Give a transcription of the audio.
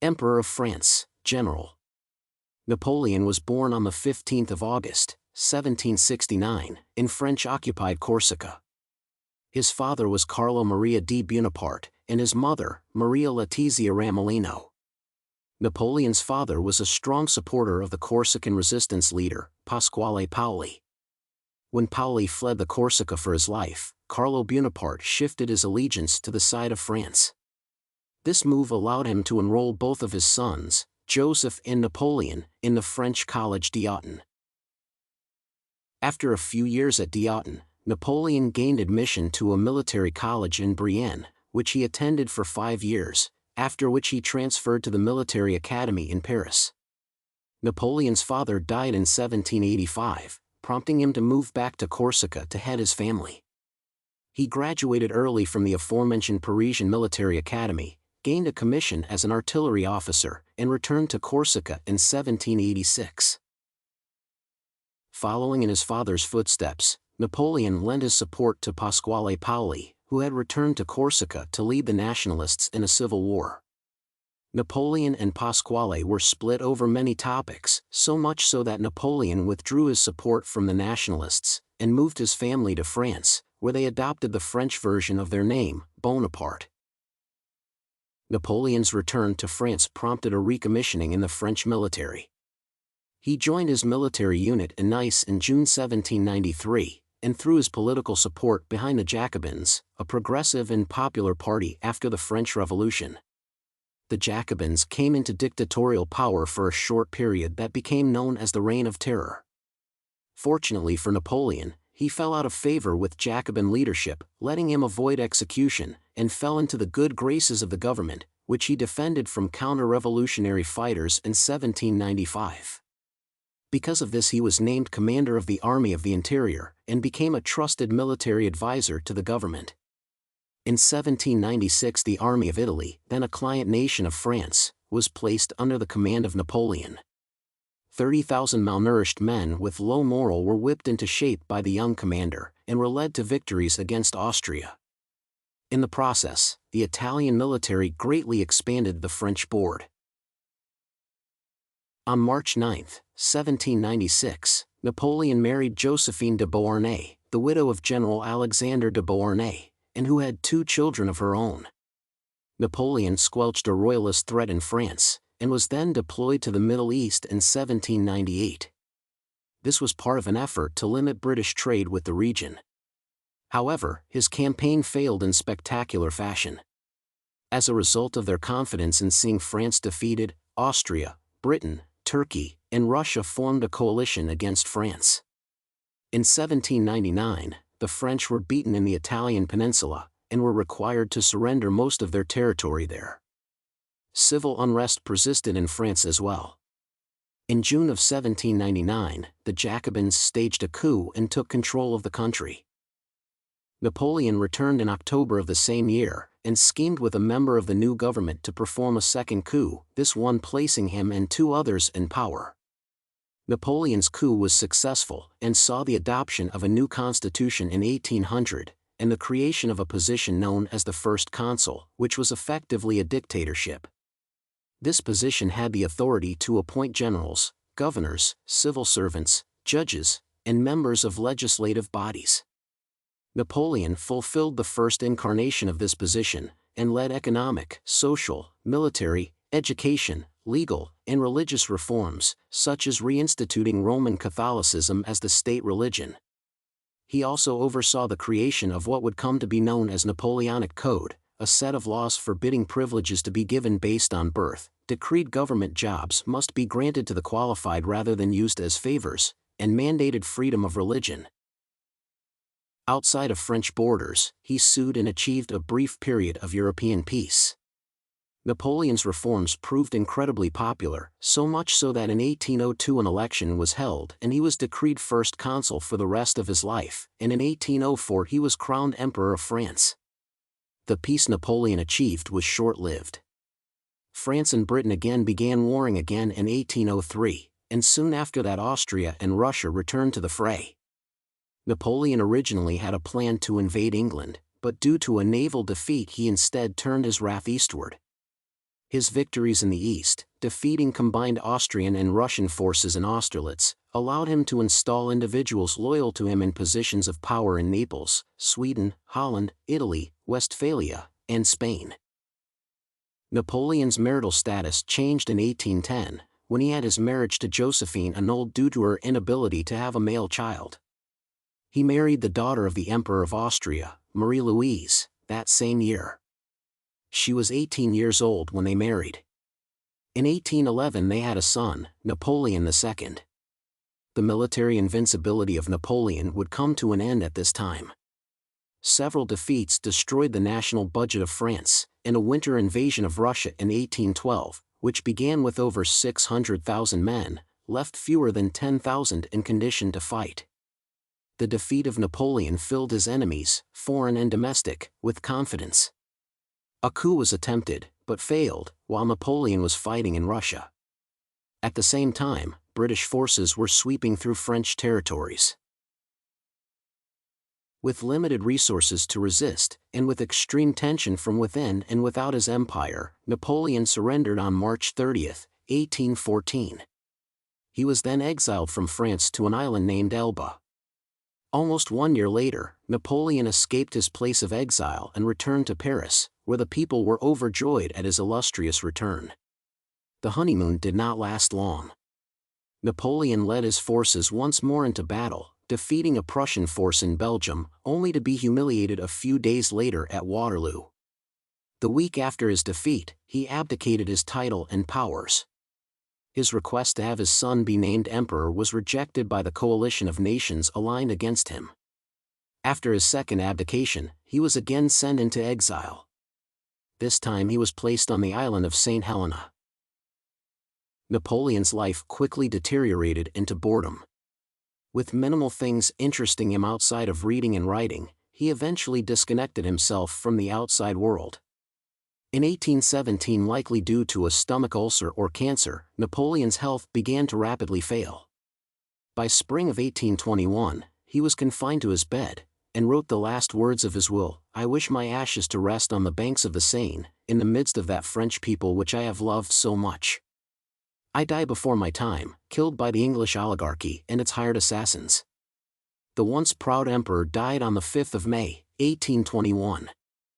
Emperor of France, General. Napoleon was born on the 15th of August, 1769, in French-occupied Corsica. His father was Carlo Maria di Bonaparte, and his mother, Maria Letizia Ramolino. Napoleon's father was a strong supporter of the Corsican resistance leader, Pasquale Paoli. When Paoli fled the Corsica for his life, Carlo Bonaparte shifted his allegiance to the side of France. This move allowed him to enroll both of his sons, Joseph and Napoleon, in the French college d'Autun. After a few years at d'Autun, Napoleon gained admission to a military college in Brienne, which he attended for 5 years, after which he transferred to the military academy in Paris. Napoleon's father died in 1785, prompting him to move back to Corsica to head his family. He graduated early from the aforementioned Parisian military academy, gained a commission as an artillery officer, and returned to Corsica in 1786. Following in his father's footsteps, Napoleon lent his support to Pasquale Paoli, who had returned to Corsica to lead the nationalists in a civil war. Napoleon and Pasquale were split over many topics, so much so that Napoleon withdrew his support from the nationalists, and moved his family to France, where they adopted the French version of their name, Bonaparte. Napoleon's return to France prompted a recommissioning in the French military. He joined his military unit in Nice in June 1793, and threw his political support behind the Jacobins, a progressive and popular party after the French Revolution. The Jacobins came into dictatorial power for a short period that became known as the Reign of Terror. Fortunately for Napoleon, he fell out of favor with Jacobin leadership, letting him avoid execution, and fell into the good graces of the government, which he defended from counter-revolutionary fighters in 1795. Because of this, he was named commander of the Army of the Interior, and became a trusted military advisor to the government. In 1796, the Army of Italy, then a client nation of France, was placed under the command of Napoleon. 30,000 malnourished men with low morale were whipped into shape by the young commander, and were led to victories against Austria. In the process, the Italian military greatly expanded the French board. On March 9, 1796, Napoleon married Josephine de Beauharnais, the widow of General Alexander de Beauharnais, and who had 2 children of her own. Napoleon squelched a royalist threat in France, and was then deployed to the Middle East in 1798. This was part of an effort to limit British trade with the region. However, his campaign failed in spectacular fashion. As a result of their confidence in seeing France defeated, Austria, Britain, Turkey, and Russia formed a coalition against France. In 1799, the French were beaten in the Italian peninsula, and were required to surrender most of their territory there. Civil unrest persisted in France as well. In June of 1799, the Jacobins staged a coup and took control of the country. Napoleon returned in October of the same year, and schemed with a member of the new government to perform a second coup, this one placing him and 2 others in power. Napoleon's coup was successful, and saw the adoption of a new constitution in 1800, and the creation of a position known as the First Consul, which was effectively a dictatorship. This position had the authority to appoint generals, governors, civil servants, judges, and members of legislative bodies. Napoleon fulfilled the first incarnation of this position, and led economic, social, military, education, legal, and religious reforms, such as reinstituting Roman Catholicism as the state religion. He also oversaw the creation of what would come to be known as Napoleonic Code, a set of laws forbidding privileges to be given based on birth, decreed government jobs must be granted to the qualified rather than used as favors, and mandated freedom of religion. Outside of French borders, he sued and achieved a brief period of European peace. Napoleon's reforms proved incredibly popular, so much so that in 1802 an election was held and he was decreed first consul for the rest of his life, and in 1804 he was crowned Emperor of France. The peace Napoleon achieved was short-lived. France and Britain again began warring again in 1803, and soon after that Austria and Russia returned to the fray. Napoleon originally had a plan to invade England, but due to a naval defeat he instead turned his wrath eastward. His victories in the east, defeating combined Austrian and Russian forces in Austerlitz, allowed him to install individuals loyal to him in positions of power in Naples, Sweden, Holland, Italy, Westphalia, and Spain. Napoleon's marital status changed in 1810, when he had his marriage to Josephine annulled due to her inability to have a male child. He married the daughter of the Emperor of Austria, Marie-Louise, that same year. She was 18 years old when they married. In 1811 they had a son, Napoleon II. The military invincibility of Napoleon would come to an end at this time. Several defeats destroyed the national budget of France, and a winter invasion of Russia in 1812, which began with over 600,000 men, left fewer than 10,000 in condition to fight. The defeat of Napoleon filled his enemies, foreign and domestic, with confidence. A coup was attempted, but failed, while Napoleon was fighting in Russia. At the same time, British forces were sweeping through French territories. With limited resources to resist, and with extreme tension from within and without his empire, Napoleon surrendered on March 30, 1814. He was then exiled from France to an island named Elba. Almost 1 year later, Napoleon escaped his place of exile and returned to Paris, where the people were overjoyed at his illustrious return. The honeymoon did not last long. Napoleon led his forces once more into battle, defeating a Prussian force in Belgium, only to be humiliated a few days later at Waterloo. The week after his defeat, he abdicated his title and powers. His request to have his son be named emperor was rejected by the coalition of nations aligned against him. After his second abdication, he was again sent into exile. This time he was placed on the island of St. Helena. Napoleon's life quickly deteriorated into boredom. With minimal things interesting him outside of reading and writing, he eventually disconnected himself from the outside world. In 1817, likely due to a stomach ulcer or cancer, Napoleon's health began to rapidly fail. By spring of 1821, he was confined to his bed, and wrote the last words of his will: "I wish my ashes to rest on the banks of the Seine, in the midst of that French people which I have loved so much. I die before my time, killed by the English oligarchy and its hired assassins." The once proud emperor died on the 5th of May, 1821.